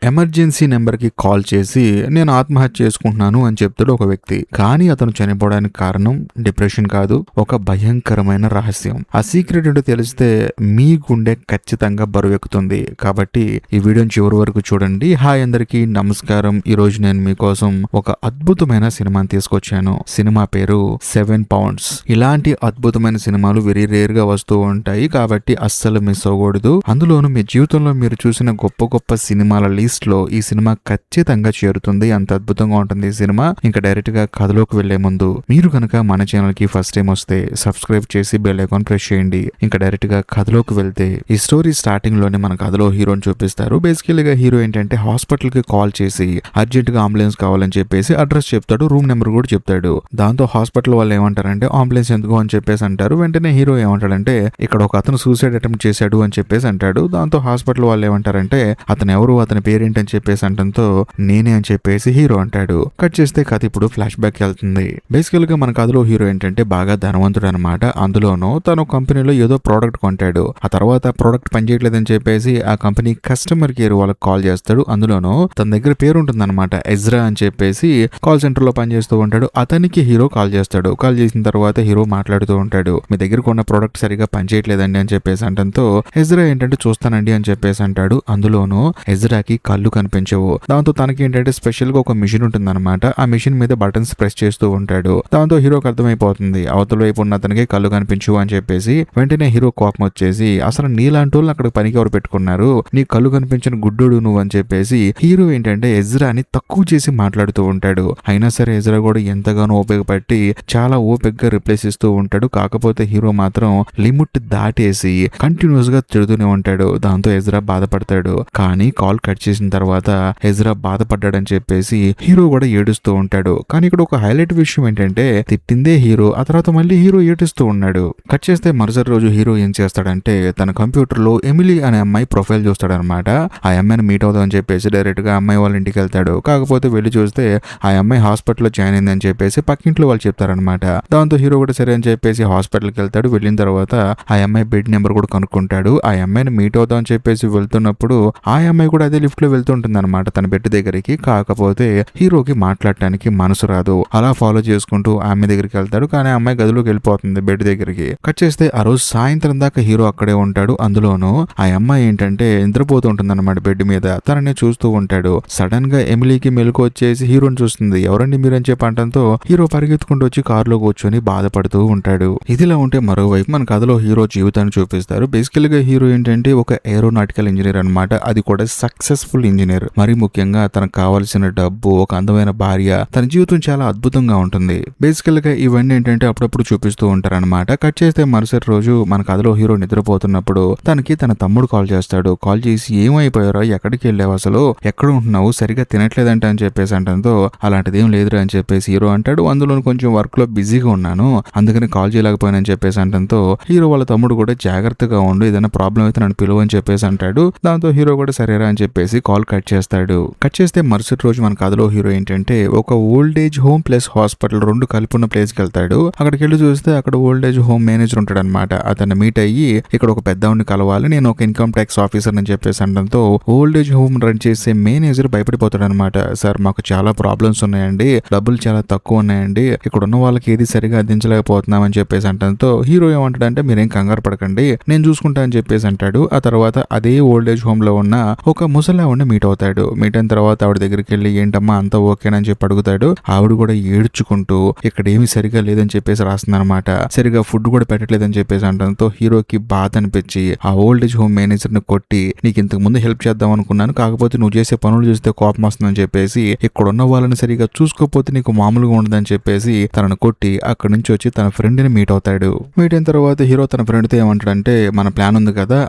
Emergency number కి call చేసి నేను ఆత్మహత్య చేసుకుంటున్నాను అని చెప్తాడు ఒక వ్యక్తి. కానీ అతను చనిపోవడానికి కారణం డిప్రెషన్ కాదు, ఒక భయంకరమైన రహస్యం. ఆ సీక్రెట్ ఏంటో తెలిస్తే మీ గుండె ఖచ్చితంగా బరువెక్కుతుంది. కాబట్టి ఈ వీడియోని చివరి వరకు చూడండి. హాయ్ అందరికీ నమస్కారం. ఈ రోజు నేను మీకోసం ఒక అద్భుతమైన సినిమాని తీసుకొచ్చాను. సినిమా పేరు 7 పౌండ్స్. ఇలాంటి అద్భుతమైన సినిమాలు వెరీ రేర్ గా వస్తూ ఉంటాయి, కాబట్టి అస్సలు మిస్ అవ్వకూడదు. అందులోనూ మీ జీవితంలో మీరు చూసిన గొప్ప గొప్ప సినిమాల లిస్ట్ లో ఈ సినిమా ఖచ్చితంగా చేరుతుంది. అంత అద్భుతంగా ఉంటుంది ఈ సినిమా. ఇంకా డైరెక్ట్ గా కథలోకి వెళ్లే ముందు మీరు కనుక మన ఛానల్ కి ఫస్ట్ టైం వస్తే సబ్స్క్రైబ్ చేసి బెల్ ఐకాన్ ప్రెస్ చేయండి. ఇంకా డైరెక్ట్ గా కథలోకి వెళ్తే ఈ స్టోరీ స్టార్టింగ్ లోనే మన కథలో హీరోని చూపిస్తారు. బేసికలీగా హీరో ఏంటంటే హాస్పిటల్ కి కాల్ చేసి అర్జెంట్ గా అంబులెన్స్ కావాలని చెప్పేసి అడ్రస్ చెప్తాడు, రూమ్ నెంబర్ కూడా చెప్తాడు. దాంతో హాస్పిటల్ వాళ్ళు ఏమంటారంటే అంబులెన్స్ ఎందుకు అని చెప్పేసి అంటారు. వెంటనే హీరో ఏమంటాడంటే ఇక్కడ ఒక అతను సూసైడ్ అటెంప్ట్ చేశాడు అని చెప్పేసి అంటాడు. దాంతో హాస్పిటల్ వాళ్ళు ఏమంటారంటే అతను ఎవరు, అతని పేరేంటి అని చెప్పేసి అంటంతో నేనే అని చెప్పేసి హీరో అంటాడు. కట్ చేస్తే కథ ఇప్పుడు ఫ్లాష్ బ్యాక్ వెళ్తుంది. బేసికల్ గా మన కథలో హీరో ఏంటంటే బాగా ధనవంతుడు అనమాట. అందులోనూ తను కంపెనీలో ఏదో ప్రోడక్ట్ కొంటాడు. ఆ తర్వాత ప్రోడక్ట్ పనిచేయట్లేదని చెప్పేసి ఆ కంపెనీ కస్టమర్ కేర్ వాళ్ళకి కాల్ చేస్తాడు. అందులోనూ తన దగ్గర పేరు ఉంటుంది అనమాట, ఎజ్రా అని చెప్పేసి కాల్ సెంటర్ లో పనిచేస్తూ ఉంటాడు. అతనికి హీరో కాల్ చేస్తాడు. కాల్ చేసిన తర్వాత హీరో మాట్లాడుతూ ఉంటాడు, మీ దగ్గర కొన్న ప్రోడక్ట్ సరిగా పనిచేయట్లేదండి అని చెప్పేసి అంటంతో ఎజ్రా ఏంటంటే చూస్తానండి అని చెప్పేసి అంటాడు. అందులోనూ ఎజ్రాకి కళ్ళు కనిపించవు. దాంతో తనకి ఏంటంటే స్పెషల్ గా ఒక మిషన్ ఉంటుంది అనమాట. ఆ మిషన్ మీద బటన్స్ ప్రెస్ చేస్తూ ఉంటాడు. దాంతో హీరోకి అర్థమైపోతుంది అవతల వైపు ఉన్న అతనికి కళ్ళు కనిపించవు అని చెప్పేసి. వెంటనే హీరో కోపం వచ్చేసి అసలు నీలాంటి వాళ్ళు అక్కడ పనికి ఎవరు పెట్టుకున్నారు, నీ కళ్ళు కనిపించిన గుడ్డోడు నువ్వు అని చెప్పేసి హీరో ఏంటంటే ఎజ్రాని తక్కువ చేసి మాట్లాడుతూ ఉంటాడు. అయినా సరే ఎజ్రా కూడా ఎంతగానో ఉపయోగపడి చాలా ఓపికగా రిప్లేస్ ఇస్తూ ఉంటాడు. కాకపోతే హీరో మాత్రం లిమిట్ దాటేసి కంటిన్యూస్ గా తిడుతూనే ఉంటాడు. దాంతో ఎజ్రా బాధపడతాడు. కానీ కాల్ కట్ చేసిన తర్వాత ఎజ్రా బాధపడ్డాడని చెప్పేసి హీరో కూడా ఏడుస్తూ ఉంటాడు. కానీ ఇక్కడ ఒక హైలైట్ విషయం ఏంటంటే తిట్టిందే హీరో, ఆ తర్వాత మళ్ళీ హీరో ఏడుస్తూ ఉన్నాడు. కట్ చేస్తే మరుసటి రోజు హీరో ఏం చేస్తాడంటే తన కంప్యూటర్ లో ఎమిలీ అనే అమ్మాయి ప్రొఫైల్ చూస్తాడనమాట. ఆ అమ్మాయిని మీట్ అవుదాం అని చెప్పేసి డైరెక్ట్ గా అమ్మాయి వాళ్ళ ఇంటికి వెళ్తాడు. కాకపోతే వెళ్ళి చూస్తే ఆ అమ్మాయి హాస్పిటల్లో జాయిన్ అయింది అని చెప్పేసి పక్కింట్లో వాళ్ళు చెప్తారనమాట. దాంతో హీరో కూడా సరే అని చెప్పేసి హాస్పిటల్కి వెళ్తాడు. వెళ్ళిన తర్వాత ఆ అమ్మాయి బెడ్ నెంబర్ కూడా కనుక్కుంటాడు. ఆ అమ్మాయిని మీట్ అవుదాం అని చెప్పేసి వెళ్తున్నప్పుడు ఆ అమ్మాయి కూడా అదే లిఫ్ట్ లో వెళ్తుంటుంది అనమాట తన బెడ్ దగ్గరికి. కాకపోతే హీరోకి మాట్లాడటానికి మనసు రాదు. అలా ఫాలో చేసుకుంటూ ఆమె దగ్గరికి వెళ్తాడు. కానీ ఆ అమ్మాయి గదిలోకి వెళ్ళిపోతుంది బెడ్ దగ్గరికి. కట్ చేస్తే ఆ రోజు సాయంత్రం దాకా హీరో అక్కడే ఉంటాడు. అందులోనూ ఆ అమ్మాయి ఏంటంటే నిద్రపోతూ ఉంటుంది అనమాట బెడ్ మీద. తనని చూస్తూ ఉంటాడు. సడన్ గా ఎమిలీకి మెలకు వచ్చేసి హీరోని చూస్తుంది. ఎవరండి మీరు అని చెప్పి అంటంతో హీరో పరిగెత్తుకుంటూ వచ్చి కారులో కూర్చొని బాధపడుతూ ఉంటాడు. ఇదిలా ఉంటే మరోవైపు మన కథలో హీరో జీవితాన్ని చూపిస్తారు. బేసికల్ గా హీరో ఏంటంటే ఒక ఏరోనాటికల్ ఇంజనీర్ అనమాట. అది కూడా సక్సెస్ఫుల్ ఇంజనీర్. మరి ముఖ్యంగా తనకు కావాల్సిన డబ్బు, ఒక అందమైన భార్య, తన జీవితం చాలా అద్భుతంగా ఉంటుంది. బేసికల్ గా ఇవన్నీ ఏంటంటే అప్పుడప్పుడు చూపిస్తూ ఉంటారనమాట. కట్ చేస్తే మరుసటి రోజు మన కథలో హీరో నిద్రపోతున్నప్పుడు తనకి తన తమ్ముడు కాల్ చేస్తాడు. కాల్ చేసి ఏమైపోయారో, ఎక్కడికి వెళ్ళావు, అసలు ఎక్కడ ఉంటున్నావు, సరిగా తినట్లేదంట అని చెప్పేసి అంటంతో అలాంటిది ఏం లేదురా అని చెప్పేసి హీరో అంటాడు. అందులో కొంచెం వర్క్ లో బిజీగా ఉన్నాను, అందుకని కాల్ చేయలేకపోయానని చెప్పేసి అంటంతో హీరో వాళ్ళ తమ్ముడు కూడా జాగ్రత్తగా ఉండు, ఏదైనా ప్రాబ్లం అయితే నన్ను పిలువు అని చెప్పేసి అంటాడు. దాంతో హీరో కూడా సరేరా అని చెప్పేసి కాల్ కట్ చేస్తాడు. కట్ చేస్తే మరుసటి రోజు మన కథలో హీరో ఏంటంటే ఒక old age home plus hospital రెండు కలిపి ఉన్న ప్లేస్ కి వెళ్తాడు. అక్కడికి వెళ్ళి చూస్తే అక్కడ ఓల్డ్ ఏజ్ హోమ్ మేనేజర్ ఉంటాడు అనమాట. అతన్ని మీట్ అయ్యి ఇక్కడ ఒక పెద్దవాడిని కలవాలి, నేను ఒక ఇన్కమ్ ట్యాక్స్ ఆఫీసర్ అని చెప్పేసి అనడంతో ఓల్డ్ ఏజ్ హోమ్ రన్ చేసే మేనేజర్ భయపడిపోతాడు అనమాట. సార్ మాకు చాలా ప్రాబ్లమ్స్ ఉన్నాయండి, డబ్బులు చాలా తక్కువ ఉన్నాయండి, ఇక్కడ ఉన్న వాళ్ళకి ఏది సరిగా అందించలేకపోతున్నాం అని చెప్పేసి అంటంతో హీరో ఏమంటాడంటే మీరేం కంగారు పడకండి, నేను చూసుకుంటా అని చెప్పేసి అంటాడు. ఆ తర్వాత అదే ఓల్డ్ ఏజ్ హోమ్ లో ఉన్న ఒక ముసలావిడిని మీట్ అవుతాడు. మీట్ అయిన తర్వాత ఆవిడ దగ్గరికి వెళ్ళి ఏంటమ్మా అంతా ఓకేనని చెప్పి అడుగుతాడు. ఆవిడ కూడా ఏడ్చుకుంటూ ఇక్కడ ఏమి సరిగా లేదని చెప్పేసి రాస్తుంది అనమాట. సరిగా ఫుడ్ కూడా పెట్టట్లేదని చెప్పేసి అంటంతో హీరోకి బాధ అనిపించి ఆ ఓల్డ్ ఏజ్ హోమ్ మేనేజర్ ని కొట్టి నీకు ఇంతకు ముందు హెల్ప్ చేద్దాం అనుకున్నాను, కాకపోతే నువ్వు చేసే పనులు చూస్తే కోపం వస్తుందని చెప్పేసి, ఇక్కడ ఉన్న వాళ్ళని సరిగా చూసుకోకపోతే నీకు మామూలుగా ఉండదని చెప్పేసి తనను కొట్టి అక్కడి నుంచి వచ్చి తన ఫ్రెండ్ ని మీట్ అవుతాడు. మీట్ అయిన తర్వాత హీరో తన ఫ్రెండ్ తో ఏమంటాడంటే మన ప్లాన్ ఉంది కదా,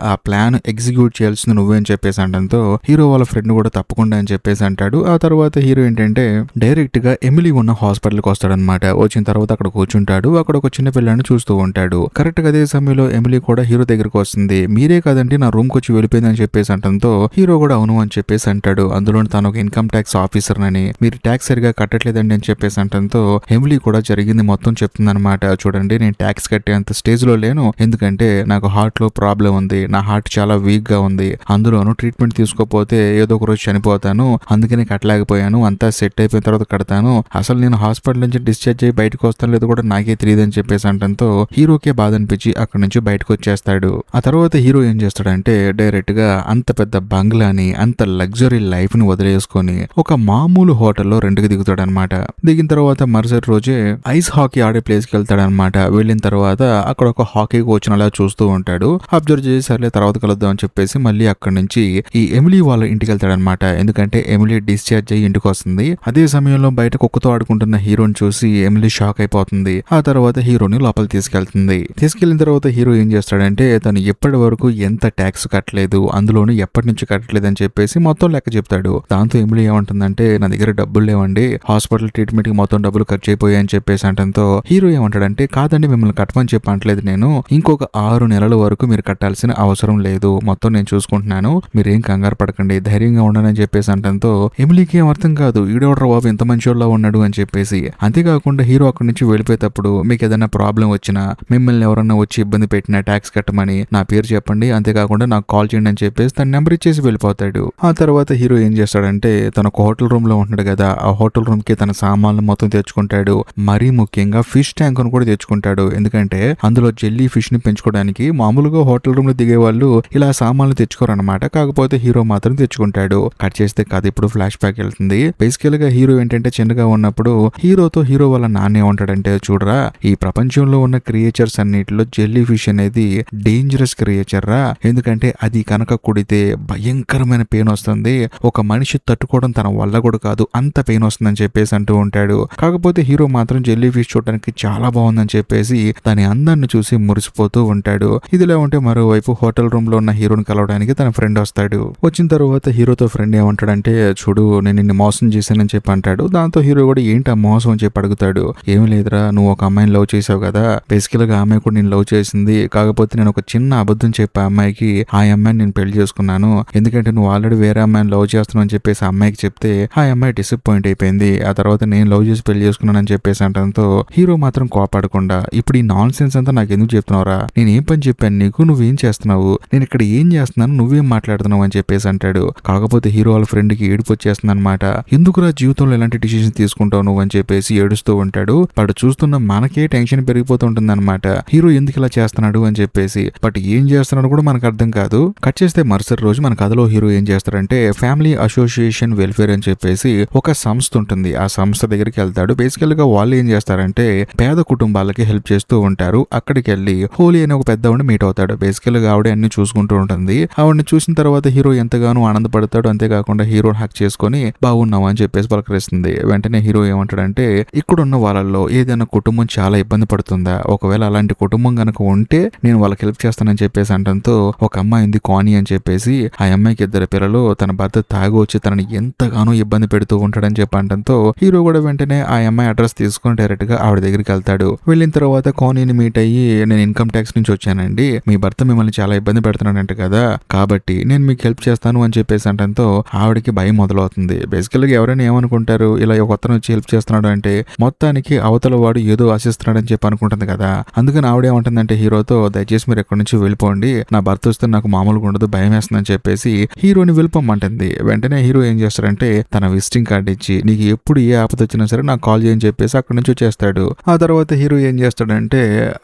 ఆ ప్లాన్ ఎగ్జిక్యూట్ చేయాల్సింది నువ్వే అని చెప్పేసి అంటంతో హీరో వాళ్ళ ఫ్రెండ్ కూడా తప్పకుండా అని చెప్పేసి అంటాడు. ఆ తర్వాత హీరో ఏంటంటే డైరెక్ట్ గా ఎమిలీ ఉన్న హాస్పిటల్ కి వస్తాడనమాట. వచ్చిన తర్వాత అక్కడ కూర్చుంటాడు. అక్కడ ఒక చిన్న పిల్లని చూస్తూ ఉంటాడు. కరెక్ట్ గా అదే సమయంలో ఎమిలీ కూడా హీరో దగ్గరకు వస్తుంది. మీరే కదండి నా రూమ్ కి వచ్చి వెళ్ళిపోయిందని చెప్పేసి అంటంతో హీరో కూడా అవును అని చెప్పేసి అంటాడు. అందులో తను ఒక ఇన్కమ్ ట్యాక్స్ ఆఫీసర్ అని, మీరు ట్యాక్స్ సరిగా కట్టట్లేదండి అని చెప్పేసి అంటంతో ఎమిలీ కూడా జరిగింది మొత్తం చెప్తుందనమాట. చూడండి నేను ట్యాక్స్ కట్టేంత స్టేజ్ లో లేను, ఎందుకంటే నాకు హార్ట్ లో ప్రాబ్లం ఉంది, నా హార్ట్ చాలా వీక్ గా ఉంది, అందులోనూ ట్రీట్మెంట్ తీసుకోకపోతే ఏదో ఒక రోజు చనిపోతాను, అందుకని కట్టలేకపోయాను, అంతా సెట్ అయిపోయిన తర్వాత కడతాను, అసలు నేను హాస్పిటల్ నుంచి డిశ్చార్జ్ అయ్యి బయటకు వస్తాను లేదో కూడా నాకే తెలియదు అని చెప్పేసి అనడంతో హీరోకే బాధ అనిపించి అక్కడి నుంచి బయటకు వచ్చేస్తాడు. ఆ తర్వాత హీరో ఏం చేస్తాడంటే డైరెక్ట్ గా అంత పెద్ద బంగ్లాని, అంత లగ్జరీ లైఫ్ ని వదిలేసుకొని ఒక మామూలు హోటల్లో రెంట్కి దిగుతాడు అనమాట. దిగిన తర్వాత మరుసటి రోజే ఐస్ హాకీ ఆడే ప్లేస్ కి వెళ్తాడు అనమాట. వెళ్ళిన తర్వాత అక్కడ ఒక హాకీ కోచ్ అలా చూస్తూ ఉంటాడు. అబ్జర్వ్ చేసి సర్లే తర్వాత కలుద్దాం అని చెప్పేసి మళ్ళీ అక్కడి నుంచి ఈ ఎమిలీ వాళ్ళ ఇంటికి వెళ్తాడు అనమాట. ఎందుకంటే ఎమిలీ డిశ్చార్జ్ అయ్యి ఇంటికి వస్తుంది. అదే సమయంలో బయట కుక్కతో ఆడుకుంటున్న హీరోని చూసి ఎమిలీ షాక్ అయిపోతుంది. ఆ తర్వాత హీరోని లోపల తీసుకెళ్తుంది. తీసుకెళ్లిన తర్వాత హీరో ఏం చేస్తాడంటే తను ఎప్పటి వరకు ఎంత ట్యాక్స్ కట్టలేదు, అందులోనూ ఎప్పటి నుంచి కట్టలేదు అని చెప్పేసి మొత్తం లెక్క చెప్తాడు. దాంతో ఎమిలీ ఏమంటుందంటే నా దగ్గర డబ్బులు లేవండి, హాస్పిటల్ ట్రీట్మెంట్ కి మొత్తం డబ్బులు ఖర్చు అయిపోయాయి అని చెప్పేసి అంటంతో హీరో ఏమంటాడంటే కాదండి, మిమ్మల్ని కట్టమని చెప్పి అంటలేదు నేను, ఇంకొక 6 నెలల వరకు మీరు కట్టాల్సిన అవసరం లేదు, మొత్తం నేను చూసుకుంటున్నాను, మీరేం కంగారు పడకండి, ధైర్యంగా ఉండనని చెప్పేసి అంటంతో ఎమిలీకి ఏం అర్థం కాదు, ఈడెవడ్రా బాబు ఇంత మంచోళ్ళ ఉన్నాడు అని చెప్పేసి. అంతేకాకుండా హీరో అక్కడి నుంచి వెళ్ళిపోయేటప్పుడు మీకు ఏదైనా ప్రాబ్లం వచ్చినా, మిమ్మల్ని ఎవరన్నా వచ్చి ఇబ్బంది పెట్టినా ట్యాక్స్ కట్టమని నా పేరు చెప్పండి, అంతేకాకుండా నాకు కాల్ చేయండి అని చెప్పేసి తన నెంబర్ ఇచ్చేసి వెళ్ళిపోతాడు. ఆ తర్వాత హీరో ఏం చేస్తాడంటే తన ఒక హోటల్ రూమ్ లో ఉంటున్నాడు కదా, ఆ హోటల్ రూమ్ కి తన సామాన్లు మొత్తం తెచ్చుకుంటాడు. మరీ ముఖ్యంగా ఫిష్ ట్యాంక్ ను కూడా తెచ్చుకుంటాడు. ఎందుకంటే అందులో జెల్లీ ఫిష్ ని పెంచుకోవడానికి మామూలుగా హోటల్ రూమ్ లో దిగే వాళ్ళు ఇలా సామాన్లు తెచ్చుకోరన్నమాట. కాకపోతే హీరో మాత్రం తెచ్చుకుంటాడు. కట్ చేస్తే కథ ఇప్పుడు ఫ్లాష్ బ్యాక్ వెళ్తుంది. బేసికల్ గా హీరో ఏంటంటే చిన్నగా ఉన్నప్పుడు హీరోతో హీరో వాళ్ళ నాన్న ఏమంటాడంటే చూడరా, ఈ ప్రపంచంలో ఉన్న క్రియేచర్స్ అన్నిటిలో జెల్లీ ఫిష్ అనేది డేంజరస్ క్రియేచర్ రా, ఎందుకంటే అది కనుక కుడితే భయంకరమైన పెయిన్ వస్తుంది, ఒక మనిషి తట్టుకోవడం తన వల్ల కూడా కాదు, అంత పెయిన్ వస్తుందని చెప్పేసి అంటూ ఉంటాడు. కాకపోతే హీరో మాత్రం జెల్లీ ఫిష్ చూడడానికి చాలా బాగుందని చెప్పేసి దాని అందాన్ని చూసి మురిసిపోతూ ఉంటాడు. ఇదిలా ఉంటే మరోవైపు హోటల్ రూమ్ లో ఉన్న హీరోని కలవడానికి తన ఫ్రెండ్ వస్తాడు. వచ్చిన తర్వాత హీరోతో ఫ్రెండ్ ఏమంటాడంటే చూడు నేను నిన్ను మోసం చేశానని చెప్పి అంటాడు. దాంతో హీరో కూడా ఏంటి ఆ మోసం అని చెప్పి అడుగుతాడు. ఏమి లేదురా, నువ్వు ఒక అమ్మాయిని లవ్ చేసావు కదా, బేసికల్ గా అమ్మాయి కూడా నేను లవ్ చేసింది, కాకపోతే నేను ఒక చిన్న అబద్ధం చెప్పి ఆ అమ్మాయికి ఆ అమ్మాయిని నేను పెళ్లి చేసుకున్నాను, ఎందుకంటే నువ్వు ఆల్రెడీ వేరే అమ్మాయిని లవ్ చేస్తున్నావు అని చెప్పేసి ఆ అమ్మాయికి చెప్తే ఆ అమ్మాయి డిసప్పాయింట్ అయిపోయింది, ఆ తర్వాత నేను లవ్ చేసి పెళ్లి చేసుకున్నానని చెప్పేసి అంటంతో హీరో మాత్రం కోపాడకుండా ఇప్పుడు ఈ నాన్ సెన్స్ అంతా నాకు ఎందుకు చెప్తున్నావురా, నేను ఏం పని చెప్పాను నీకు, నువ్వేం చేస్తున్నావు, నేను ఇక్కడ ఏం చేస్తున్నాను, నువ్వేం మాట్లాడుతున్నావు అని చెప్పేసి అంటాడు. కాకపోతే హీరో వాళ్ళ ఫ్రెండ్ కి ఏడుపు వచ్చేస్తుంది అనమాట. ఎందుకురా జీవితంలో ఎలాంటి డిసిషన్ తీసుకుంటావు నువ్వు అని చెప్పేసి ఏడుస్తూ ఉంటాడు. వాడు చూస్తున్న మనకే టెన్షన్ పెరిగిపోతూ ఉంటుంది అనమాట, హీరో ఎందుకు ఇలా చేస్తున్నాడు అని చెప్పేసి. బట్ ఏం చేస్తున్నాడు కూడా మనకు అర్థం కాదు. కట్ చేస్తే మరుసటి రోజు మన కథలో హీరో ఏం చేస్తాడంటే ఫ్యామిలీ అసోసియేషన్ వెల్ఫేర్ అని చెప్పేసి ఒక సంస్థ ఉంటుంది, ఆ సంస్థ దగ్గరికి వెళ్తాడు. బేసికల్ గా వాళ్ళు ఏం చేస్తారంటే పేద కుటుంబాలకి హెల్ప్ చేస్తూ ఉంటారు. అక్కడికి వెళ్ళి హోలీ అనే ఒక పెద్దవాడిని మీట్ అవుతాడు. బేసికల్ గా ఆవిడ అన్ని చూసుకుంటూ ఉంటుంది. ఆవిడని చూసిన తర్వాత హీరో ఎంతగానో ఆనందపడతాడు. అంతేకాకుండా హీరోని హక్ చేసుకొని బాగున్నావు అని చెప్పేసి పలకరిస్తుంది. వెంటనే హీరో ఏమంటాడంటే ఇక్కడున్న వాళ్ళల్లో ఏదైనా కుటుంబం చాలా ఇబ్బంది పడుతుందా, ఒకవేళ అలాంటి కుటుంబం గనక ఉంటే నేను వాళ్ళకి హెల్ప్ చేస్తానని చెప్పేసి అంటంతో ఒక అమ్మాయి ఉంది కాని అని చెప్పేసి, ఆ అమ్మాయికి 2 పిల్లలు, తన భర్త తాగి వచ్చి తనని ఎంతగానో ఇబ్బంది పెడుతూ ఉంటాడని చెప్పి అంటంతో హీరో కూడా వెంటనే ఆ అమ్మాయి అడ్రస్ తీసుకొని డైరెక్ట్ గా ఆవిడ దగ్గరికి వెళ్తాడు. వెళ్ళిన తర్వాత కానీని మీట్ అయ్యి నేను ఇన్కమ్ ట్యాక్స్ నుంచి వచ్చానండి, మీ భర్త మిమ్మల్ని చాలా ఇబ్బంది పెడుతున్నాడంట కదా, కాబట్టి నేను మీకు హెల్ప్ చేస్తాను అని చెప్పేసి అంటంతో ఆవిడకి భయం మొదలవుతుంది. బేసికల్ గా ఎవరైనా ఏమనుకుంటారు, ఇలా ఒక అతను వచ్చి హెల్ప్ చేస్తున్నాడు అంటే మొత్తానికి అవతల వాడు ఏదో ఆశిస్తున్నాడని చెప్పి అనుకుంటుంది కదా. అందుకని ఆవిడ ఏమంటుందంటే హీరోతో దయచేసి మీరు ఎక్కడి నుంచి వెళ్ళిపోండి, నా భర్త వస్తే నాకు మామూలుగా ఉండదు, భయం వేస్తుందని చెప్పేసి హీరోని వెళ్ళిపోమంటుంది. వెంటనే హీరో ఏం చేస్తాడంటే తన విజిటింగ్ కార్డు ఇచ్చి నీకు ఎప్పుడు ఏ ఆపద వచ్చినా సరే నాకు కాల్ చేయని చెప్పేసి అక్కడి నుంచి వచ్చేస్తాడు. ఆ తర్వాత హీరో ఏం చేస్తాడంటే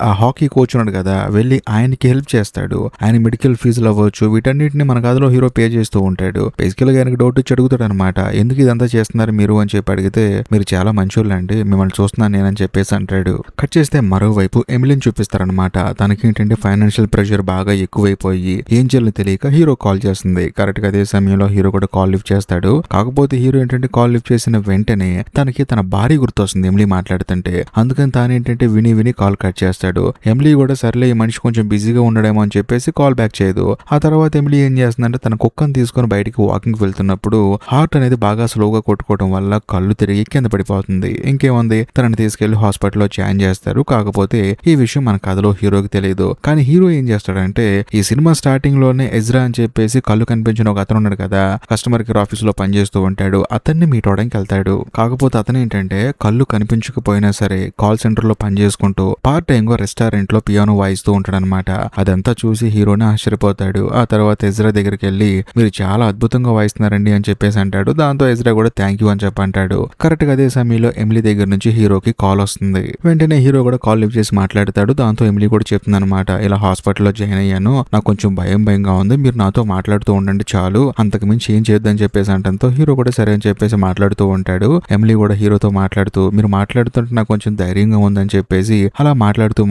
ఆ హాకీ కోచ్ ఉన్నాడు కదా, వెళ్ళి ఆయనకి హెల్ప్ చేస్తాడు. ఆయన మెడికల్ ఫీజులు అవ్వచ్చు వీటన్నిటిని మన కథలో హీరో పే చేస్తూ ఉంటాడు. బేసికల్ గా ఆయనకి డౌట్ వచ్చి అడుగుతాడు అనమాట, ఎందుకు ఇదంతా చేస్తున్నారు మీరు అని చెప్పి అడిగితే మీరు చాలా మంచోళ్ళండి, మిమ్మల్ని చూస్తున్నాను నేనని చెప్పేసి అంటాడు. కట్ చేస్తే మరోవైపు ఎమిలీని చూపిస్తారనమాట. తనకి ఏంటంటే ఫైనాన్షియల్ ప్రెషర్ బాగా ఎక్కువైపోయి ఏం చేయాలో తెలియక హీరో కాల్ చేస్తుంది. కరెక్ట్ గా అదే సమయంలో హీరో కూడా కాల్ లిఫ్ట్ చేస్తాడు. కాకపోతే హీరో ఏంటంటే కాల్ లిఫ్ట్ చేసిన వెంటనే తనకి తన భార్య గుర్తొస్తుంది ఎమిలీ మాట్లాడుతుంటే. అందుకని తానేంటంటే విని విని కాల్ కట్ చేస్తాడు. ఎమిలీ కూడా సర్లే ఈ మనిషి కొంచెం బిజీగా ఉండడేమో అని చెప్పేసి కాల్ బ్యాక్ చేయదు. ఆ తర్వాత ఎమిలీ ఏం చేస్తుందంటే తన కుక్కను తీసుకొని బయటికి వాకింగ్ వెళ్తున్నప్పుడు హార్ట్ అనేది బాగా స్లోగా కొట్టుకోవడం వల్ల కళ్ళు తిరిగి కింద పడిపోతుంది. ఇంకేముంది, తనని తీసుకెళ్లి హాస్పిటల్లో జాయిన్ చేస్తారు. కాకపోతే ఈ విషయం మన కథలో హీరోకి తెలియదు. కానీ హీరో ఏం చేస్తాడంటే ఈ సినిమా స్టార్టింగ్ లోనే ఎజ్రా అని చెప్పేసి కళ్ళు కనిపించిన ఒక అతను ఉన్నాడు కదా, కస్టమర్ కేర్ ఆఫీస్ లో పనిచేస్తూ ఉంటాడు, అతన్ని మీట్ అవడానికి వెళ్తాడు. కాకపోతే అతను ఏంటంటే కళ్ళు కనిపించకపోయినా సరే కాల్ సెంటర్ లో పనిచేసుకుంటూ పార్ట్ టైం గా రెస్టారెంట్ లో పియానో వాయిస్తూ ఉంటాడు అనమాట. అదంతా చూసి హీరోని ఆశ్చర్యపోతాడు. ఆ తర్వాత ఎజ్రా దగ్గరికి వెళ్ళి మీరు చాలా అద్భుతంగా వాయిస్తున్నారండి అని చెప్పేసి అంటాడు. దాంతో ఎజ్రా కూడా థ్యాంక్ యూ అని చెప్పంటాడు. కరెక్ట్ గా అదే సమయంలో ఎమిలీ దగ్గర నుంచి హీరోకి కాల్ వస్తుంది. వెంటనే హీరో కూడా కాల్ లిఫ్ట్ చేసి మాట్లాడతాడు. దాంతో ఎమిలీ కూడా చెప్తుంది అనమాట, ఇలా హాస్పిటల్లో జాయిన్ అయ్యాను, నాకు కొంచెం భయంగా ఉంది, మీరు నాతో మాట్లాడుతూ ఉండండి చాలు, అంతకు మించి ఏం చేయొద్దని చెప్పేసి అంటంతో హీరో కూడా సరే అని చెప్పేసి మాట్లాడుతూ ఉంటాడు. ఎమిలీ కూడా హీరోతో మాట్లాడుతూ, మీరు మాట్లాడుతుంటే నాకు కొంచెం ధైర్యంగా ఉందని చెప్పేసి అలా మాట్లాడుతూ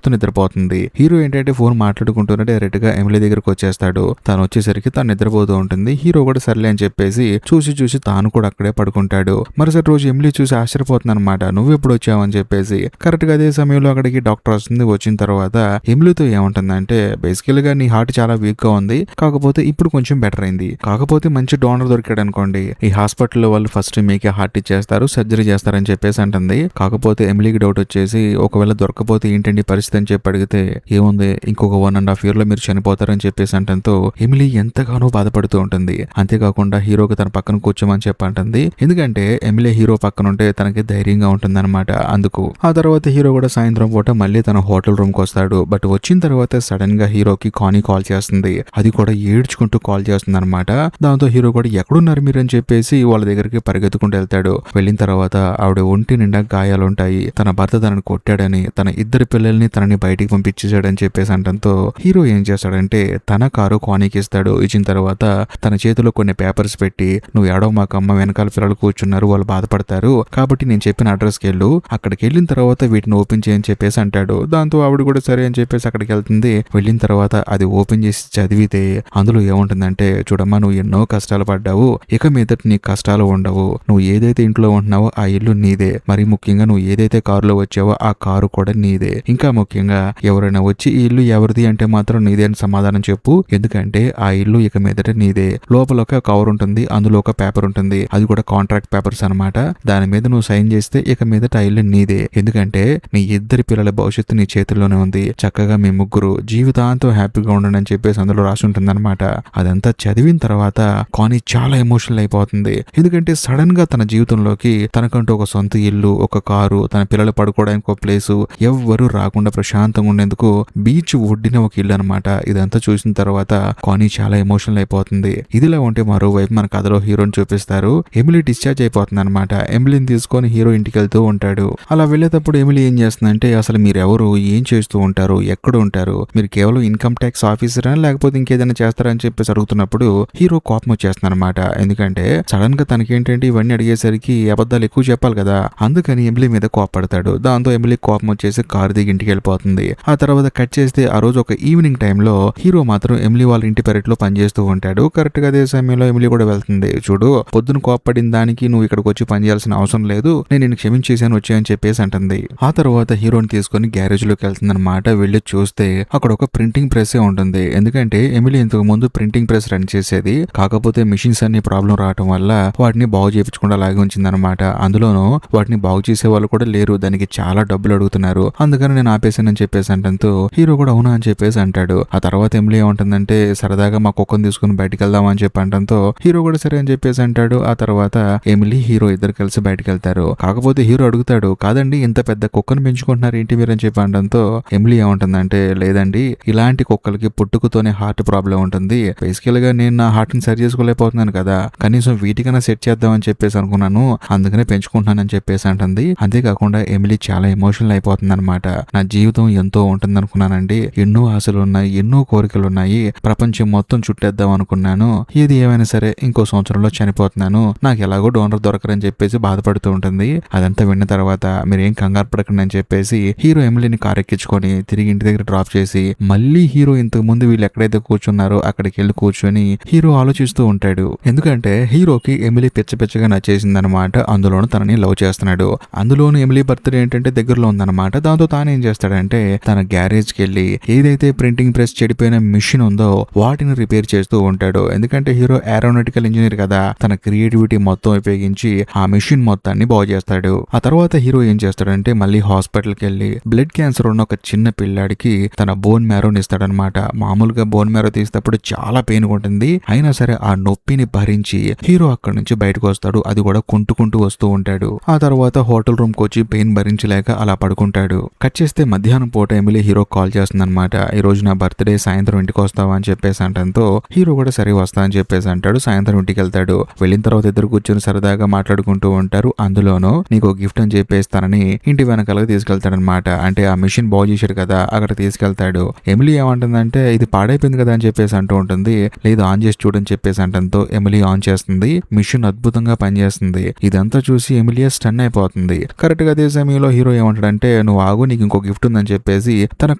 నిద్రపోతుంది. హీరో ఏంటంటే ఫోన్ మాట్లాడుకుంటూనే డైరెక్ట్ గా ఎమిలీ దగ్గరకు వచ్చేస్తాడు. తను వచ్చేసరికి తను నిద్రపోతూ ఉంటుంది. హీరో కూడా సర్లే అని చెప్పేసి చూసి తాను కూడా అక్కడే పడుకుంటాడు. మరుసటి రోజు ఎమిలీ చూసి ఆశ్చర్యపోతుంది అనమాట, నువ్వు ఎప్పుడు వచ్చావని చెప్పేసి. కరెక్ట్ గా అదే సమయంలో అక్కడికి డాక్టర్ వస్తుంది. వచ్చిన తర్వాత ఎమిలీతో ఏముంటుందంటే, బేసికల్ గా నీ హార్ట్ చాలా వీక్ గా ఉంది, కాకపోతే ఇప్పుడు కొంచెం బెటర్ అయింది, కాకపోతే మంచి డోనర్ దొరికాడు అనుకోండి, ఈ హాస్పిటల్లో వాళ్ళు ఫస్ట్ మీకే హార్ట్ ఇచ్చేస్తారు, సర్జరీ చేస్తారని చెప్పేసి అంటుంది. కాకపోతే ఎమిలీకి డౌట్ వచ్చేసి, ఒకవేళ దొరకపోతే ఏంటండి పరిస్థితి అని చెప్పి అడిగితే, ఏముంది ఇంకొక 1.5 year లో మీరు చనిపోతారని చెప్పేసి అంటంతో ఎమిలీ ఎంతగానో బాధపడుతూ ఉంటుంది. అంతేకాకుండా హీరోకి తన పక్కన కూర్చోమని చెప్పి అంటుంది. ఎందుకంటే ఎమిలీ హీరో పక్కన ఉంటే తనకి ధైర్యంగా ఉంటుంది అనమాట. అందుకు ఆ తర్వాత హీరో కూడా సాయంత్రం పూట మళ్ళీ తన హోటల్ రూమ్ కి వస్తాడు. బట్ వచ్చిన తర్వాత సడన్ గా హీరోకి కానీ కాల్ చేస్తుంది. అది కూడా ఏడ్చుకుంటూ కాల్ చేస్తుంది అనమాట. దాంతో హీరో కూడా ఎక్కడున్నారు మీరు అని చెప్పేసి వాళ్ళ దగ్గరికి పరిగెత్తుకుంటూ వెళ్తాడు. వెళ్ళిన తర్వాత ఆవిడ ఒంటి నిండా గాయాలుంటాయి, తన భర్త తనని కొట్టాడని, తన ఇద్దరు పిల్లల్ని తనని బయటికి పంపించేశాడని చెప్పేసి అంటంతో హీరో ఏం చేస్తాడంటే తన కారు కానీకి ఇస్తాడు. ఇచ్చిన తర్వాత తన చేతిలో కొన్ని పేపర్స్ పెట్టి, నువ్వు ఏడవ మాకమ్మ, వెనకాల పిల్లలు కూర్చున్నారు, వాళ్ళు బాధపడతారు, కాబట్టి నేను చెప్పిన అడ్రస్కి వెళ్ళు, అక్కడికి వెళ్ళిన తర్వాత వీటిని ఓపెన్ చేయని చెప్పేసి అంటాడు. దాంతో ఆవిడ కూడా సరే అని చెప్పేసి అక్కడికి వెళ్తుంది. వెళ్ళిన తర్వాత అది ఓపెన్ చేసి చదివితే అందులో ఏముంటుందంటే, చూడమ్మా నువ్వు ఎన్నో కష్టాలు పడ్డావు, ఇక మీదట నీ కష్టాలు ఉండవు, నువ్వు ఏదైతే ఇంట్లో ఉంటున్నావో ఆ ఇల్లు నీదే, మరి ముఖ్యంగా నువ్వు ఏదైతే కారులో వచ్చావో ఆ కారు కూడా నీదే, ఇంకా ముఖ్యంగా ఎవరైనా వచ్చి ఈ ఇల్లు ఎవరిది అంటే మాత్రం నీదే అని సమాధానం చెప్పు, ఎందుకంటే ఆ ఇల్లు ఇక మీదట నీదే. లోపల ఒక కవర్ ఉంటుంది, అందులో ఒక పేపర్ ఉంటుంది, అది కూడా కాంట్రాక్ట్ పేపర్స్ అనమాట, దాని మీద నువ్వు సైన్ చేస్తే ఇక మీదట ఆ ఇల్లు నీదే, ఎందుకంటే నీ ఇద్దరి పిల్లల భవిష్యత్తు నీ చేతుల్లోనే ఉంది, చక్కగా మీ ముగ్గురు జీవితాంతం హ్యాపీగా ఉండండి అని చెప్పేసి అందులో రాసి ఉంటుంది అనమాట. అదంతా చదివిన తర్వాత కాని చాలా ఎమోషనల్ అయిపోతుంది. ఎందుకంటే సడన్ గా తన జీవితంలోకి తనకంటూ ఒక సొంత ఇల్లు, ఒక కారు, తన పిల్లలు పడుకోవడానికి ఒక ప్లేసు, ఎవ్వరూ రాకుండా ప్రశాంతంగా ఉండేందుకు బీచ్ ఒడ్డిన ఒక ఇల్లు అనమాట. ఇదంతా చూసిన తర్వాత కాని చాలా ఎమోషనల్ అయిపోతుంది. ఇదిలా ఉంటే మరోవైపు మన కథలో హీరోని చూపిస్తారు. ఎమిలీ డిశ్చార్జ్ అయిపోతుంది అనమాట. ఎమిలీని తీసుకొని హీరో ఇంటికి వెళ్తూ ఉంటాడు. అలా వెళ్ళేటప్పుడు ఎమిలీ ఏం చేస్తుందంటే, అసలు మీరెవరు, ఏం చేస్తూ ఉంటారు, ఎక్కడ ఉంటారు, మీరు కేవలం ఇన్కమ్ ట్యాక్స్ ఆఫీసరా లేకపోతే ఇంకేదైనా చేస్తారా అని చెప్పేసి అడుగుతున్నప్పుడు హీరో కోపం వచ్చేస్తుంది అనమాట. ఎందుకంటే సడన్ గా తనకేంటంటే ఇవన్నీ అడిగేసరికి అబద్ధాలు ఎక్కువ చెప్పాలి కదా, అందుకని ఎమిలీ మీద కోపడతాడు. దాంతో ఎమిలీ కోపం వచ్చేసి కారు దిగి ఇంటికి వెళ్ళిపోతుంది. ఆ తర్వాత కట్ చేస్తే ఆ రోజు ఒక ఈవినింగ్ టైంలో హీరో మాత్రం ఎమిలీ వాళ్ళ ఇంటి పెరట్లో పనిచేస్తూ ఉంటాడు. కరెక్ట్ గా అదే సమయంలో ఎమిలీ కూడా వెళ్తుంది. చూడు, పొద్దున కోపపడిన దానికి నువ్వు ఇక్కడికి వచ్చి పని చేయాల్సిన అవసరం లేదు, నేను నిన్ను క్షమించేసాను వచ్చాయని చెప్పేసి అంటుంది. ఆ తర్వాత హీరోని తీసుకుని గ్యారేజ్ లోకి వెళ్తుంది అనమాట. వెళ్ళి చూస్తే అక్కడ ఒక ప్రింటింగ్ ప్రెస్ ఉంటుంది. ఎందుకంటే ఎమిలీ ఇంతకు ముందు ప్రింటింగ్ ప్రెస్ రన్ చేసేది, కాకపోతే మిషన్స్ అన్ని ప్రాబ్లం రావడం వల్ల వాటిని బాగు చేయించకుండా లాగి ఉంచింది అనమాట. అందులోనూ వాటిని బాగు చేసే వాళ్ళు కూడా లేరు, దానికి చాలా డబ్బులు అడుగుతున్నారు, అందుకని నేను ఆపేసానని చెప్పేసి అంటంతో హీరో కూడా అవునా అని చెప్పేసి అంటాడు. ఆ తర్వాత ఎమిలీ ఏమంటుందంటే, సరదాగా మా కుక్కను తీసుకుని బయటికి వెళ్దాం అని చెప్పి అంటంతో హీరో కూడా సరే అని చెప్పేసి అంటాడు. ఆ తర్వాత ఎమిలీ హీరో ఇద్దరు కలిసి బయటికి వెళ్తారు. కాకపోతే హీరో అడుగుతాడు, కాదండి ఇంత పెద్ద కుక్కను పెంచుకుంటున్నారు ఏంటి మీరు అని చెప్పి అనడంతో ఎమిలీ ఏమంటుందంటే, లేదండి ఇలాంటి కుక్కలకి పుట్టుకతోనే హార్ట్ ప్రాబ్లం ఉంటుంది, బేసికల్ గా నేను నా హార్ట్ ని సరి చేసుకోలేకపోతున్నాను కదా, కనీసం వీటికైనా సెట్ చేద్దామని చెప్పేసి అనుకున్నాను, అందుకనే పెంచుకుంటున్నానని చెప్పేసి అంటుంది. అంతేకాకుండా ఎమిలీ చాలా ఎమోషనల్ అయిపోతుంది అనమాట. నా జీవితం ఎంతో ఉంటుంది అనుకున్నానండి, ఎన్నో ఆశలు ఉన్నాయి, ఎన్నో కోరికలు ఉన్నాయి, ప్రపంచం మొత్తం చుట్టేద్దాం అనుకున్నాను, ఏది ఏమైనా సరే ఇంకో సంవత్సరంలో చనిపోతున్నాను, నాకు ఎలాగో డోనర్ దొరకరని చెప్పేసి బాధపడుతూ ఉంటుంది. అదంతా విన్న తర్వాత మీరేం కంగారు పడకండి అని చెప్పేసి హీరో ఎమిలీని కారు ఎక్కించుకొని తిరిగి ఇంటి దగ్గర డ్రాప్ చేసి మళ్ళీ హీరో ఇంతకు ముందు వీళ్ళు ఎక్కడైతే కూర్చున్నారో అక్కడికి వెళ్ళి కూర్చొని హీరో ఆలోచిస్తూ ఉంటాడు. ఎందుకంటే హీరోకి ఎమిలీ పిచ్చగా నచ్చేసింది అనమాట. అందులోను తనని లవ్ చేస్తున్నాడు. అందులోను ఎమిలీ బర్త్డే ఏంటంటే దగ్గరలో ఉందన్నమాట. దాంతో తాను ఏం చేస్తాడంటే తన గ్యారేజ్ కి వెళ్ళి ఏదైతే ప్రింటింగ్ ప్రెస్ చెడిపోయిన మిషన్ ఉందో వాటిని రిపేర్ చేస్తూ ఉంటాడు. ఎందుకంటే హీరో ఏరోనాటికల్ ఇంజనీర్ కదా, తన క్రియేటివిటీ మొత్తం ఉపయోగించి ఆ మిషన్ మొత్తాన్ని బాగు చేస్తాడు. ఆ తర్వాత హీరో ఏం చేస్తాడంటే మళ్ళీ హాస్పిటల్కి వెళ్ళి బ్లడ్ క్యాన్సర్ ఉన్న ఒక చిన్న పిల్లాడికి తన బోన్ మ్యారోని ఇస్తాడనమాట. మామూలుగా బోన్ మ్యారో తీసేటప్పుడు చాలా పెయిన్ ఉంటుంది, అయినా సరే ఆ నొప్పిని భరించి హీరో అక్కడి నుంచి బయటకు వస్తాడు. అది కూడా కుంటూ వస్తూ ఉంటాడు. ఆ తర్వాత హోటల్ రూమ్ కి వచ్చి పెయిన్ భరించలేక అలా పడుకుంటాడు. కట్ చేస్తే మధ్యాహ్నం పూట ఎమిలీ హీరో కాల్ చేస్తుంది అనమాట. ఈ రోజు నా బర్త్డే, సాయంత్రం ఇంటికి వస్తావా అని చెప్పేసి అంటంతో హీరో కూడా సరే వస్తా అని చెప్పేసి అంటాడు. సాయంత్రం ఇంటికి వెళ్తాడు. వెళ్ళిన తర్వాత ఇద్దరు కూర్చొని సరదాగా మాట్లాడుకుంటూ ఉంటారు. అందులోనూ నీకు గిఫ్ట్ అని చెప్పేస్తానని ఇంటి వెనకాలగా తీసుకెళ్తాడనమాట. అంటే ఆ మిషన్ బాగు చేశాడు కదా, అక్కడ తీసుకెళ్తాడు. ఎమిలీ ఏమంటుందంటే ఇది పాడైపోయింది కదా అని చెప్పేసి అంటూ ఉంటుంది. లేదు ఆన్ చేసి చూడని చెప్పేసి అంటంతో ఎమిలీ ఆన్ చేస్తుంది. మిషన్ అద్భుతంగా పనిచేస్తుంది. ఇదంతా చూసి ఎమిలియా స్టన్ అయిపోతుంది. కరెక్ట్ గా అదే సమయంలో హీరో ఏమంటాడంటే నువ్వు ఆగు, నీకు ఇంకో గిఫ్ట్ ఉందని చెప్పేసి తన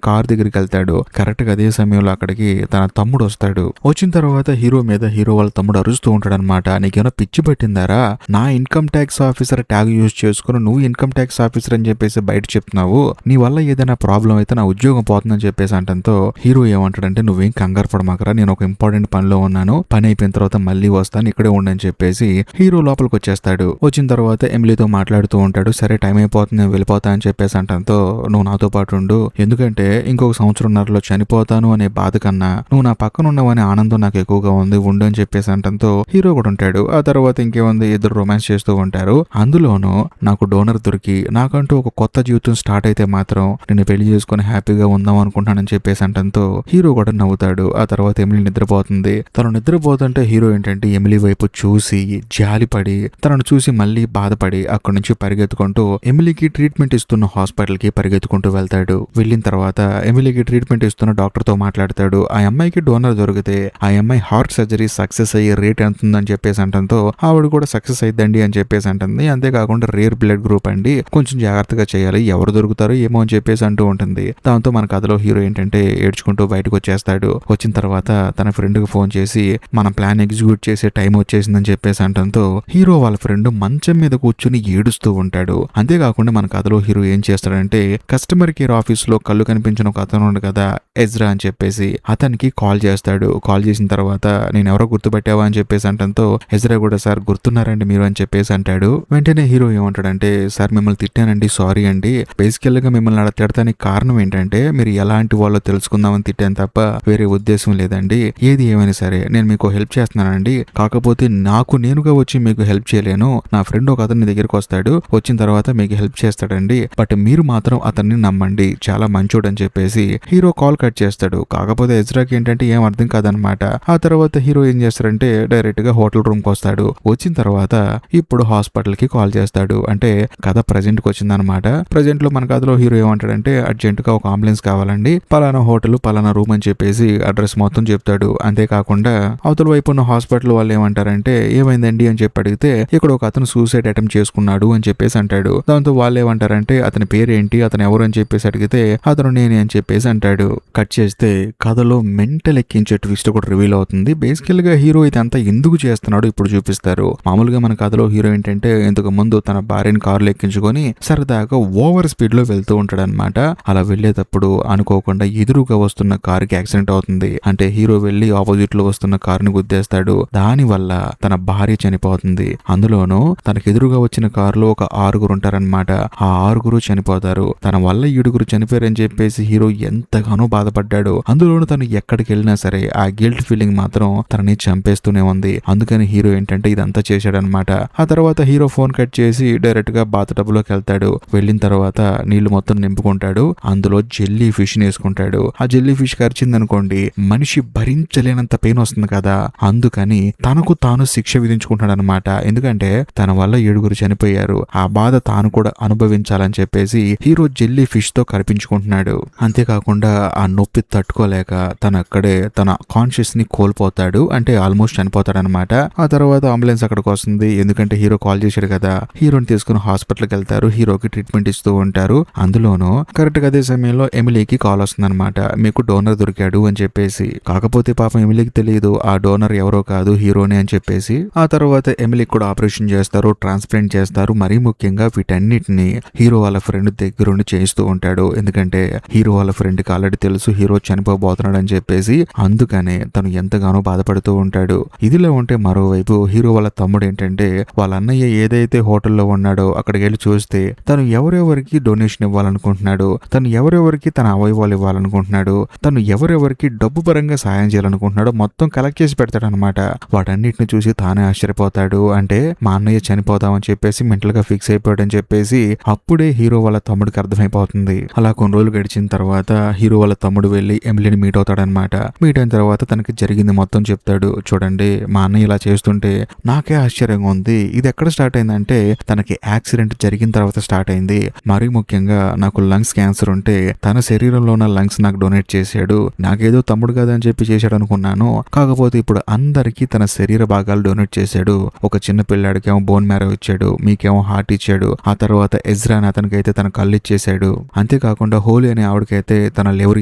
కార్ దగ్గరికి వెళ్తాడు. కరెక్ట్ గా అదే సమయంలో అక్కడికి తన తమ్ముడు వస్తాడు. వచ్చిన తర్వాత హీరో మీద హీరో వాళ్ళ తమ్ముడు అరుస్తూ ఉంటాడు అనమాట. నీకేమైనా పిచ్చి పట్టిందారా, నా income tax officer tag use చేసుకుని నువ్వు ఇన్కమ్ ట్యాక్స్ ఆఫీసర్ అని చెప్పేసి బయట చెప్తున్నావు, నీ వల్ల ఏదైనా ప్రాబ్లం అయితే నా ఉద్యోగం పోతుందని చెప్పేసి అంటంతో హీరో ఏమంటాడంటే నువ్వేం కంగారు పడమాకరా, నేను ఒక ఇంపార్టెంట్ పనిలో ఉన్నాను, పని అయిపోయిన తర్వాత మళ్ళీ వస్తాను, ఇక్కడే ఉండని చెప్పేసి హీరో లోపలికి వచ్చేస్తాడు. వచ్చిన తర్వాత ఎమిలీతో మాట్లాడుతూ ఉంటాడు. సరే టైం అయిపోతుంది, నేను వెళ్ళిపోతా అని చెప్పేసి అంటంతో నువ్వు నాతో పాటు ఉండు, ఎందుకంటే ఇంకొక సంవత్సరంన్నరలో చనిపోతాను అనే బాధ కన్నా నువ్వు నా పక్కన ఉన్నావనే ఆనందం నాకు ఎక్కువగా ఉంది, ఉండు అని చెప్పేసి అంటంతో హీరో కూడా ఉంటాడు. ఆ తర్వాత ఇంకేముంది, ఇద్దరు రొమాన్స్ చేస్తూ ఉంటారు. అందులోనూ నాకు డోనర్ దొరికి నాకంటూ ఒక కొత్త జీవితం స్టార్ట్ అయితే మాత్రం నేను పెళ్లి చేసుకుని హ్యాపీగా ఉందాం అనుకుంటానని చెప్పేసి అంటంతో హీరో కూడా నవ్వుతాడు. ఆ తర్వాత ఎమిలీ నిద్రపోతుంది. తను నిద్రపోతుంటే హీరో ఏంటంటే ఎమిలీ వైపు చూసి జాలిపడి తనను చూసి మళ్ళీ బాధపడి అక్కడి నుంచి పరిగెత్తుకుంటూ ఎమిలీకి ట్రీట్మెంట్ ఇస్తున్న హాస్పిటల్ కి పరిగెత్తుకుంటూ వెళ్తాడు. వెళ్ళిన తర్వాత ఎమిలీకి ట్రీట్మెంట్ ఇస్తున్న డాక్టర్ తో మాట్లాడతాడు. ఆ అమ్మాయికి డోనర్ దొరికితే ఆ అమ్మాయి హార్ట్ సర్జరీ సక్సెస్ అయ్యే రేట్ ఎంత ఉందని చెప్పేసి అంటంతో ఆవిడ కూడా సక్సెస్ అయిద్దండి అని చెప్పేసి అంటుంది. అంతేకాకుండా రేర్ బ్లడ్ గ్రూప్ అండి, కొంచెం జాగ్రత్తగా చేయాలి, ఎవరు దొరుకుతారో ఏమో అని చెప్పేసి అంటూ ఉంటుంది. దాంతో మన కథలో హీరో ఏంటంటే ఏడ్చుకుంటూ బయటకు వచ్చేస్తాడు. వచ్చిన తర్వాత తన ఫ్రెండ్ కి ఫోన్ చేసి మన ప్లాన్ ఎగ్జిక్యూట్ చేసే టైం వచ్చేసిందని చెప్పేసి అంటంతో హీరో వాళ్ళ ఫ్రెండ్ మంచం మీద కూర్చుని ఏడుస్తూ ఉంటాడు. అంతేకాకుండా మన కథలో హీరో ఏం చేస్తాడంటే కస్టమర్ కేర్ ఆఫీస్ లో కళ్ళు కనిపించిన ఒక అతను ఉండు కదా ఎజ్రా అని చెప్పేసి అతనికి కాల్ చేస్తాడు. కాల్ చేసిన తర్వాత నేను ఎవరో గుర్తుపెట్టావా అని చెప్పేసి అంటంతో ఎజ్రా కూడా సార్ గుర్తున్నారండి మీరు అని చెప్పేసి అంటాడు. వెంటనే హీరో ఏమంటాడంటే సార్ మిమ్మల్ని తిట్టానండి, సారీ అండి, బేసికల్ గా మిమ్మల్ని అలా తిడతానికి కారణం ఏంటంటే మీరు ఎలాంటి వాళ్ళో తెలుసుకుందామని తిట్టాను తప్ప వేరే ఉద్దేశం లేదండి. ఏది ఏమైనా సరే నేను మీకు హెల్ప్ చేస్తున్నానండి, కాకపోతే నాకు నేనుగా వచ్చి మీకు హెల్ప్ చేయలేను, నా ఫ్రెండ్ ఒక అతని దగ్గరికి వస్తాడు, వచ్చిన తర్వాత మీకు హెల్ప్ చేస్తాడండి, బట్ మీరు మాత్రం అతన్ని నమ్మండి, చాలా మంచోడు అని చెప్పేసి హీరో కాల్ కట్ చేస్తాడు. కాకపోతే ఎజ్రాకి ఏంటంటే ఏం అర్థం కాదనమాట. ఆ తర్వాత హీరో ఏం చేస్తాడంటే డైరెక్ట్ గా హోటల్ రూమ్ కి వస్తాడు. వచ్చిన తర్వాత ఇప్పుడు హాస్పిటల్ కి కాల్ చేస్తాడు. అంటే కథ ప్రజెంట్ కి వచ్చిందనమాట. ప్రజెంట్ లో మన కథలో హీరో ఏమంటాడంటే అర్జెంట్ గా ఒక అంబులెన్స్ కావాలండి, పలానా హోటల్ పలానా రూమ్ అని చెప్పేసి అడ్రస్ మొత్తం చెప్తాడు. అంతేకాకుండా అవతల వైపు ఉన్న హాస్పిటల్ వాళ్ళు ఏమంటారంటే ఏమైందండి అని చెప్పి అడిగితే ఇక్కడ ఒక అతను సూసైడ్ అటెంప్ట్ చేసుకున్నాడు అని చెప్పేసి అంటాడు. దాంతో వాళ్ళు ఏమంటారంటే అతని పేరేంటి, అతను ఎవరు అని చెప్పేసి అడిగితే అతను నేనే అని చెప్పేసి అంటాడు. కట్ చేస్తే కథలో మెంటల్ ఎక్కించే ట్విస్ట్ కూడా రివీల్ అవుతుంది. బేసికల్ గా హీరో ఇదంతా ఎందుకు చేస్తున్నాడు ఇప్పుడు చూపిస్తారు. మామూలుగా మన కథలో హీరో ఏంటంటే ఇంతకు ముందు తన భార్యని కారులో ఎక్కించుకొని సరదాగా ఓవర్ స్పీడ్ లో వెళ్తూ ఉంటాడు అనమాట. అలా వెళ్లేటప్పుడు అనుకోకుండా ఎదురుగా వస్తున్న కారుకి యాక్సిడెంట్ అవుతుంది. అంటే హీరో వెళ్లి ఆపోజిట్ లో వస్తున్న కారుని గుద్దేస్తాడు. దాని వల్ల తన భార్య చనిపోతుంది. అందులోనూ తనకు ఎదురుగా వచ్చిన కారులో ఒక 6 ఉంటారనమాట. ఆ 6 చనిపోతారు. తన వల్ల 7 చనిపోయారని చెప్పేసి హీరో ఎంతగానో బాధపడ్డాడు. అందులోనూ తను ఎక్కడికి వెళ్ళినా సరే ఆ గిల్ట్ ఫీలింగ్ మాత్రం తనని చంపేస్తూనే ఉంది. అందుకని హీరో ఏంటంటే ఇదంతా చేశాడనమాట. ఆ తర్వాత హీరో ఫోన్ కట్ చేసి డైరెక్ట్ గా బాత్ టబ్ లోకి వెళ్తాడు. వెళ్ళిన తర్వాత నీళ్లు మొత్తం నింపుకుంటాడు. అందులో జెల్లీ ఫిష్ వేసుకుంటాడు. ఆ జెల్లీ ఫిష్ కరిచిందనుకోండి మనిషి భరించలేనంత పెయిన్ వస్తుంది కదా, అందుకని తనకు తాను శిక్ష విధించుకుంటాడు అనమాట. ఎందుకంటే తన వల్ల 7 చనిపోయారు, ఆ బాధ తాను కూడా అనుభవించాలని చెప్పేసి హీరో జెల్లీ ఫిష్ తో కరిపించుకుంటున్నాడు. అంతేకాకుండా ఆ నొప్పి తట్టుకోలేక తను అక్కడే తన కాన్షియస్ ని కోల్పోతాడు. అంటే ఆల్మోస్ట్ చనిపోతాడు అనమాట. ఆ తర్వాత అంబులెన్స్ అక్కడికి వస్తుంది. ఎందుకంటే హీరో కాల్ చేశాడు కదా, హీరోని తీసుకుని హాస్పిటల్కి వెళ్తారు. హీరోకి ట్రీట్మెంట్ ఇస్తూ ఉంటారు. అందులోనూ కరెక్ట్ గా అదే సమయంలో ఎమిలీకి కాల్ వస్తుంది అనమాట, మీకు డోనర్ దొరికాడు అని చెప్పేసి. కాకపోతే పాపం ఎమిలీకి తెలియదు ఆ డోనర్ ఎవరో కాదు హీరోనే అని చెప్పేసి. ఆ తర్వాత ఎమిలీకి కూడా ఆపరేషన్ చేస్తారు, ట్రాన్స్ప్లాంట్ చేస్తారు. మరీ ముఖ్యంగా వీటన్నిటిని హీరో వాళ్ళ ఫ్రెండ్ దగ్గరుండి చేయిస్తూ ఉంటాడు. ఎందుకంటే హీరో వాళ్ళ ఫ్రెండ్ కి ఆల్రెడీ తెలుసు హీరో చనిపోబోతున్నాడు అని చెప్పేసి. అందుకనే తను ఎంతగానో బాధపడుతూ ఉంటాడు. ఇదిలో ఉంటే మరోవైపు హీరో వాళ్ళ తమ్ముడు ఏంటంటే వాళ్ళ అన్నయ్య ఏదైతే హోటల్లో ఉన్నాడో అక్కడికి వెళ్ళి చూస్తే తను ఎవరెవరికి డొనేషన్ ఇవ్వాలనుకుంటున్నాడు, తను ఎవరెవరికి తన అవయవాలు ఇవ్వాలనుకుంటున్నాడు, తను ఎవరెవరికి డబ్బు పరంగా సాయం చేయాలనుకుంటున్నాడో మొత్తం కలెక్ట్ చేసి పెడతాడు అనమాట. వాటన్నిటిని చూసి తానే ఆశ్చర్యపోతాడు. అంటే మా అన్నయ్య చనిపోతామని చెప్పేసి మెంటల్ గా ఫిక్స్ అయిపోయాడు అని చెప్పేసి అప్పుడే హీరో వాళ్ళ తమ్ముడికి అర్థమైపోతుంది. అలా కొన్ని రోజులు గడిచిన తర్వాత హీరో వాళ్ళ తమ్ముడు వెళ్లి ఎమిలీని మీట్ అవుతాడనమాట. మీట్ అయిన తర్వాత తనకి జరిగింది మొత్తం మొత్తం చెప్తాడు. చూడండి మా అన్నయ్య ఇలా చేస్తుంటే నాకే ఆశ్చర్యంగా ఉంది. ఇది ఎక్కడ స్టార్ట్ అయిందంటే తనకి యాక్సిడెంట్ జరిగిన తర్వాత స్టార్ట్ అయింది. మరీ ముఖ్యంగా నాకు లంగ్స్ క్యాన్సర్ ఉంటే తన శరీరంలో ఉన్న లంగ్స్ నాకు డొనేట్ చేశాడు. నాకేదో తమ్ముడు కదా అని చెప్పి చేశాడు అనుకున్నాను. కాకపోతే ఇప్పుడు అందరికీ తన శరీర భాగాలు డొనేట్ చేశాడు. ఒక చిన్న పిల్లాడికేమో బోన్ మ్యారో ఇచ్చాడు, మీకేమో హార్ట్ ఇచ్చాడు. ఆ తర్వాత ఎజ్రా అని అతనికైతే తన కళ్ళు ఇచ్చేశాడు. అంతేకాకుండా హోలీ అనే ఆవిడకైతే తన లివర్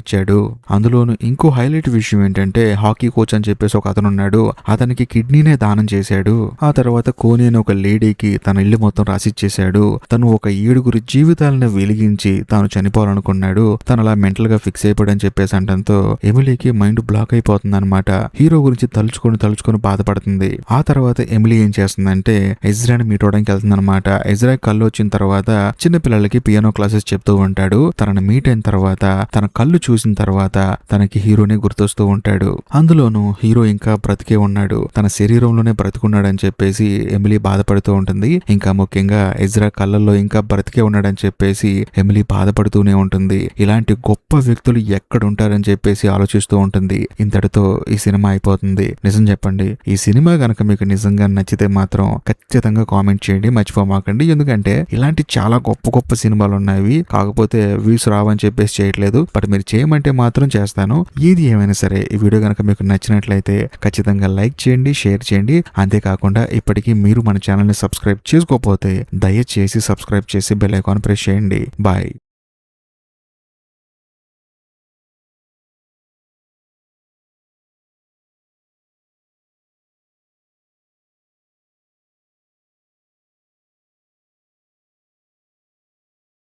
ఇచ్చాడు. అందులోను ఇంకో హైలైట్ విషయం ఏంటంటే హాకీ కోచ్ అని చెప్పేసి ఒక అతను ఉన్నాడు. అతనికి కిడ్నీనే దానం చేశాడు. ఆ తర్వాత కోని అనే ఒక లేడీకి తన ఇల్లు మొత్తం రాసిచ్చేశాడు. తను ఒక 7 జీవితాలను వెలిగించి తాను చనిపోవాలనుకున్నాడు. తను అలా మెంటల్ గా ఫిక్స్ అయిపోయాడని చెప్పేసి అంటంతో ఎమిలీకి మైండ్ బ్లాక్ అయిపోతుంది అనమాట. హీరో గురించి తలుచుకొని బాధపడుతుంది. ఆ తర్వాత ఎమిలీ ఏం చేస్తుందంటే ఎజ్రాని మీట్ అవడానికి వెళ్తుంది అనమాట. ఎజ్రా కళ్ళు వచ్చిన తర్వాత చిన్న పిల్లలకి పియానో క్లాసెస్ చెప్తూ ఉంటాడు. తనని మీట్ అయిన తర్వాత తన కళ్ళు చూసిన తర్వాత తనకి హీరోని గుర్తొస్తూ ఉంటాడు. అందులోనూ హీరో ఇంకా బ్రతికే ఉన్నాడు, తన శరీరంలోనే బ్రతికున్నాడని చెప్పేసి ఎమిలీ బాధపడుతూ ఉంటుంది. ఇంకా ముఖ్యంగా ఎజ్రా కళ్ళల్లో ఇంకా బ్రతికే ఉన్నాడని చెప్పేసి ఎమిలీ బాధపడుతూనే ఉంటుంది. ఇలాంటి గొప్ప వ్యక్తులు ఎక్కడ ఉంటారని చెప్పేసి ఆలోచిస్తూ ఉంటుంది. ఇంతటితో ఈ సినిమా అయిపోతుంది. నిజం చెప్పండి, ఈ సినిమా గనక మీకు నిజంగా నచ్చితే మాత్రం ఖచ్చితంగా కామెంట్ చేయండి, మర్చిపోమాకండి. ఎందుకంటే ఇలాంటి చాలా గొప్ప గొప్ప సినిమాలు ఉన్నాయి, కాకపోతే వ్యూస్ రావని చెప్పేసి చేయట్లేదు. బట్ మీరు చేయమంటే మాత్రం చేస్తాను. ఏది ఏమైనా సరే ఈ వీడియో కనుక మీకు నచ్చినట్లయితే ఖచ్చితంగా లైక్ చేయండి, షేర్ చేయండి. అంతేకాకుండా ఇప్పటికీ మీరు మన ఛానల్ ని సబ్స్క్రైబ్ చేసుకోకపోతే దయచేసి సబ్స్క్రైబ్ చేసి బెల్ ఐకాన్ ప్రెస్ చేయండి. బాయ్.